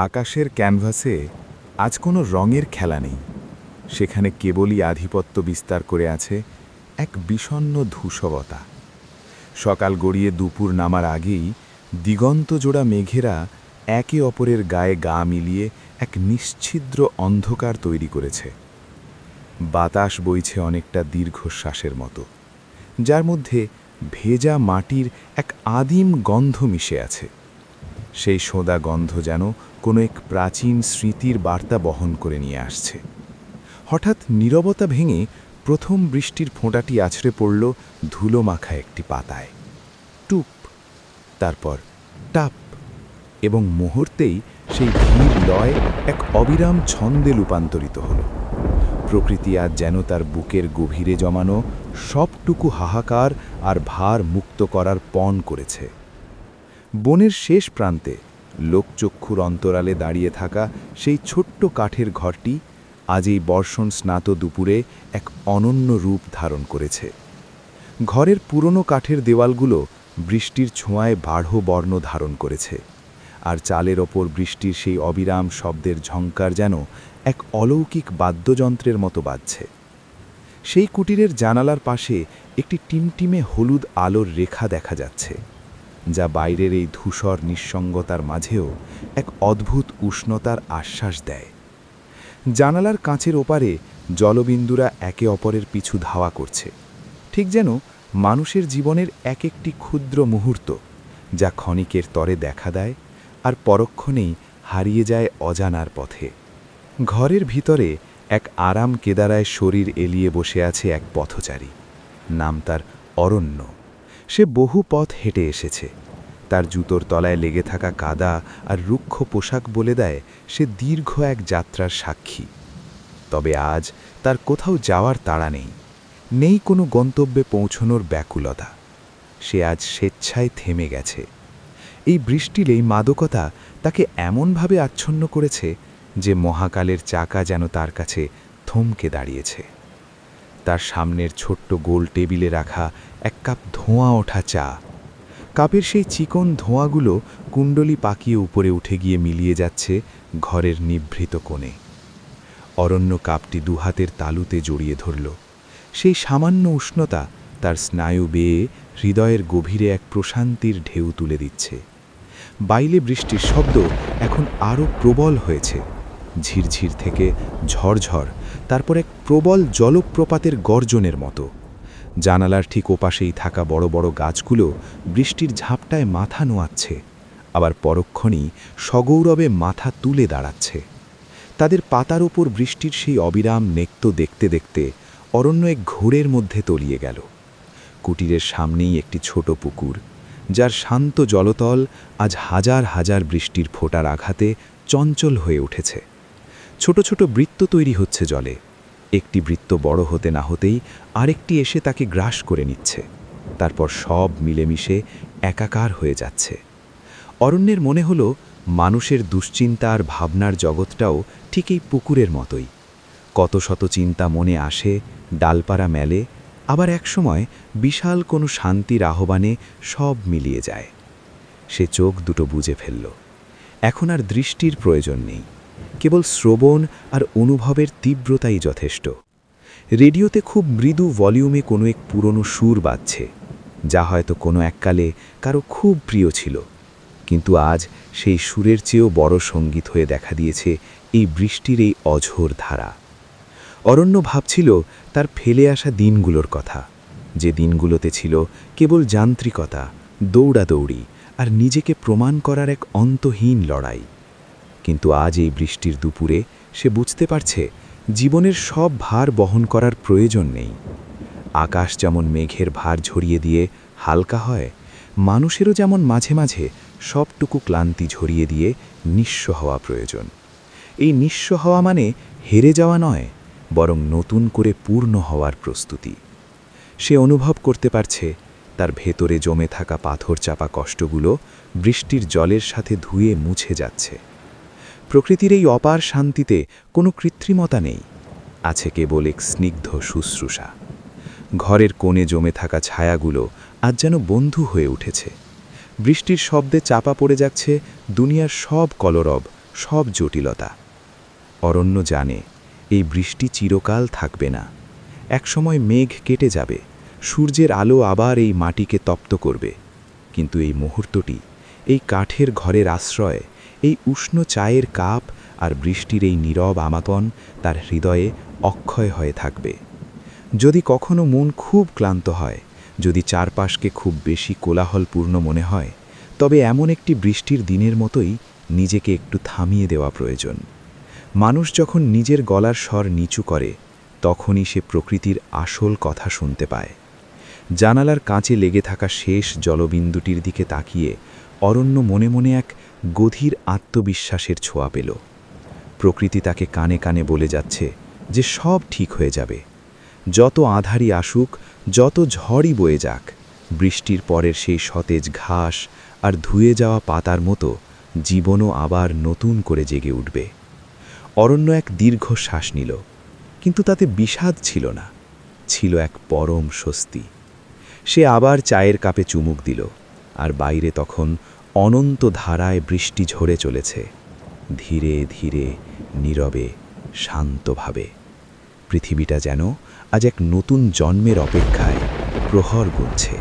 আকাশের ক্যানভাসে আজ কোনো রঙের খেলা নেই। সেখানে কেবলই আধিপত্য বিস্তার করে আছে এক বিষণ্ণ ধূসরতা। সকাল গড়িয়ে দুপুর নামার আগেই দিগন্তজোড়া মেঘেরা একে অপরের গায়ে গা মিলিয়ে এক নিশ্ছিদ্র অন্ধকার তৈরি করেছে। বাতাস বইছে অনেকটা দীর্ঘশ্বাসের মতো, যার মধ্যে ভেজা মাটির এক আদিম গন্ধ মিশে আছে। সেই সোঁদা গন্ধ যেন কোনো এক প্রাচীন স্মৃতির বার্তা বহন করে নিয়ে আসছে। হঠাৎ নীরবতা ভেঙে প্রথম বৃষ্টির ফোঁটাটি আছড়ে পড়ল ধুলো মাখা একটি পাতায়। টুপ, তারপর টাপ, এবং মুহূর্তেই সেই ধীর লয় এক অবিরাম ছন্দে রূপান্তরিত হল। প্রকৃতি আজ যেন তার বুকের গভীরে জমানো সবটুকু হাহাকার আর ভার মুক্ত করার পণ করেছে। বনের শেষ প্রান্তে লোকচক্ষুর অন্তরালে দাঁড়িয়ে থাকা সেই ছোট্ট কাঠের ঘরটি আজ এই বর্ষণ স্নাত দুপুরে এক অনন্য রূপ ধারণ করেছে। ঘরের পুরনো কাঠের দেওয়ালগুলো বৃষ্টির ছোঁয়ায় বাঢ় বর্ণ ধারণ করেছে, আর চালের ওপর বৃষ্টির সেই অবিরাম শব্দের ঝঙ্কার যেন এক অলৌকিক বাদ্যযন্ত্রের মতো বাজছে। সেই কুটিরের জানালার পাশে একটি টিমটিমে হলুদ আলোর রেখা দেখা যাচ্ছে, যা বাইরের এই ধূসর নিঃসঙ্গতার মাঝেও এক অদ্ভুত উষ্ণতার আশ্বাস দেয়। জানালার কাঁচের ওপারে জলবিন্দুরা একে অপরের পিছু ধাওয়া করছে, ঠিক যেন মানুষের জীবনের এক একটি ক্ষুদ্র মুহূর্ত, যা ক্ষণিকের তরে দেখা দেয় আর পরক্ষণেই হারিয়ে যায় অজানার পথে। ঘরের ভিতরে এক আরাম কেদারায় শরীর এলিয়ে বসে আছে এক পথচারী। নাম তার অরণ্য। সে বহু পথ হেঁটে এসেছে। তার জুতোর তলায় লেগে থাকা কাদা আর রুক্ষ পোশাক বলে দেয় সে দীর্ঘ এক যাত্রার সাক্ষী। তবে আজ তার কোথাও যাওয়ার তাড়া নেই, নেই কোনো গন্তব্যে পৌঁছনোর ব্যাকুলতা। সে আজ স্বেচ্ছায় থেমে গেছে। এই বৃষ্টির এই মাদকতা তাকে এমনভাবে আচ্ছন্ন করেছে যে মহাকালের চাকা যেন তার কাছে থমকে দাঁড়িয়েছে। তার সামনের ছোট্ট গোল টেবিলে রাখা এক কাপ ধোঁয়া ওঠা চা। কাপের সেই চিকন ধোঁয়াগুলো কুণ্ডলি পাকিয়ে উপরে উঠে গিয়ে মিলিয়ে যাচ্ছে ঘরের নিভৃত কোণে। অরণ্য কাপটি দুহাতের তালুতে জড়িয়ে ধরল। সেই সামান্য উষ্ণতা তার স্নায়ু বেয়ে হৃদয়ের গভীরে এক প্রশান্তির ঢেউ তুলে দিচ্ছে। বাইরে বৃষ্টির শব্দ এখন আরও প্রবল হয়েছে, ঝিরঝির থেকে ঝড়ঝড়, তারপর এক প্রবল জলপ্রপাতের গর্জনের মতো। জানালার ঠিক ওপাশেই থাকা বড় বড় গাছগুলো বৃষ্টির ঝাপটায় মাথা নোয়াচ্ছে, আবার পরক্ষণেই সগৌরবে মাথা তুলে দাঁড়াচ্ছে। তাদের পাতার ওপর বৃষ্টির সেই অবিরাম নেক্ত দেখতে দেখতে অরণ্য এক ঘোরের মধ্যে তলিয়ে গেল। কুটিরের সামনেই একটি ছোট পুকুর, যার শান্ত জলতল আজ হাজার হাজার বৃষ্টির ফোঁটার আঘাতে চঞ্চল হয়ে উঠেছে। ছোট ছোট বৃত্ত তৈরি হচ্ছে জলে। একটি বৃত্ত বড় হতে না হতেই আরেকটি এসে তাকে গ্রাস করে নিচ্ছে, তারপর সব মিলেমিশে একাকার হয়ে যাচ্ছে। অরণ্যের মনে হলো মানুষের দুশ্চিন্তা আর ভাবনার জগৎটাও ঠিক এই পুকুরের মতোই। কত শত চিন্তা মনে আসে, ডালপাড়া মেলে, আবার একসময় বিশাল কোনো শান্তির আহ্বানে সব মিলিয়ে যায়। সে চোখ দুটো বুজে ফেলল। এখন আর দৃষ্টির প্রয়োজন নেই, কেবল শ্রবণ আর অনুভবের তীব্রতাই যথেষ্ট। রেডিওতে খুব মৃদু ভলিউমে কোনো এক পুরনো সুর বাজছে, যা হয়তো কোনো এককালে কারো খুব প্রিয় ছিল, কিন্তু আজ সেই সুরের চেয়েও বড় সঙ্গীত হয়ে দেখা দিয়েছে এই বৃষ্টির এই অঝোর ধারা। অরণ্য ভাবছিল তার ফেলে আসা দিনগুলোর কথা, যে দিনগুলোতে ছিল কেবল যান্ত্রিকতা, দৌড়াদৌড়ি আর নিজেকে প্রমাণ করার এক অন্তহীন লড়াই। কিন্তু আজ এই বৃষ্টির দুপুরে সে বুঝতে পারছে জীবনের সব ভার বহন করার প্রয়োজন নেই। আকাশ যেমন মেঘের ভার ঝরিয়ে দিয়ে হালকা হয়, মানুষেরও যেমন মাঝে মাঝে সবটুকু ক্লান্তি ঝরিয়ে দিয়ে নিঃস্ব হওয়া প্রয়োজন। এই নিঃস্ব হওয়া মানে হেরে যাওয়া নয়, বরং নতুন করে পূর্ণ হওয়ার প্রস্তুতি। সে অনুভব করতে পারছে তার ভেতরে জমে থাকা পাথর চাপা কষ্টগুলো বৃষ্টির জলের সাথে ধুয়ে মুছে যাচ্ছে। প্রকৃতির এই অপার শান্তিতে কোনো কৃত্রিমতা নেই, আছে কেবল এক স্নিগ্ধ শুশ্রূষা। ঘরের কোণে জমে থাকা ছায়াগুলো আজ যেন বন্ধু হয়ে উঠেছে। বৃষ্টির শব্দে চাপা পড়ে যাচ্ছে দুনিয়ার সব কলরব, সব জটিলতা। অরণ্য জানে এই বৃষ্টি চিরকাল থাকবে না। একসময় মেঘ কেটে যাবে, সূর্যের আলো আবার এই মাটিকে তপ্ত করবে। কিন্তু এই মুহূর্তটি, এই কাঠের ঘরের আশ্রয়, এই উষ্ণ চায়ের কাপ আর বৃষ্টির এই নীরব আমাতন তার হৃদয়ে অক্ষয় হয়ে থাকবে। যদি কখনো মন খুব ক্লান্ত হয়, যদি চারপাশকে খুব বেশি কোলাহলপূর্ণ মনে হয়, তবে এমন একটি বৃষ্টির দিনের মতোই নিজেকে একটু থামিয়ে দেওয়া প্রয়োজন। মানুষ যখন নিজের গলার স্বর নিচু করে, তখনই সে প্রকৃতির আসল কথা শুনতে পায়। জানালার কাঁচে লেগে থাকা শেষ জলবিন্দুটির দিকে তাকিয়ে অরণ্য মনে মনে এক গভীর আত্মবিশ্বাসের ছোঁয়া পেল। প্রকৃতি তাকে কানে কানে বলে যাচ্ছে যে সব ঠিক হয়ে যাবে। যত আঁধারি আসুক, যত ঝড়ই বয়ে যাক, বৃষ্টির পরের সেই সতেজ ঘাস আর ধুয়ে যাওয়া পাতার মতো জীবনও আবার নতুন করে জেগে উঠবে। অরণ্য এক দীর্ঘ শ্বাস নিল, কিন্তু তাতে বিষাদ ছিল না, ছিল এক পরম স্বস্তি। সে আবার চায়ের কাপে চুমুক দিল, আর বাইরে তখন অনন্ত ধারায় বৃষ্টি ঝরে চলেছে, ধীরে ধীরে, নীরবে, শান্তভাবে। পৃথিবীটা যেন আজ এক নতুন জন্মের অপেক্ষায় প্রহর গুনছে।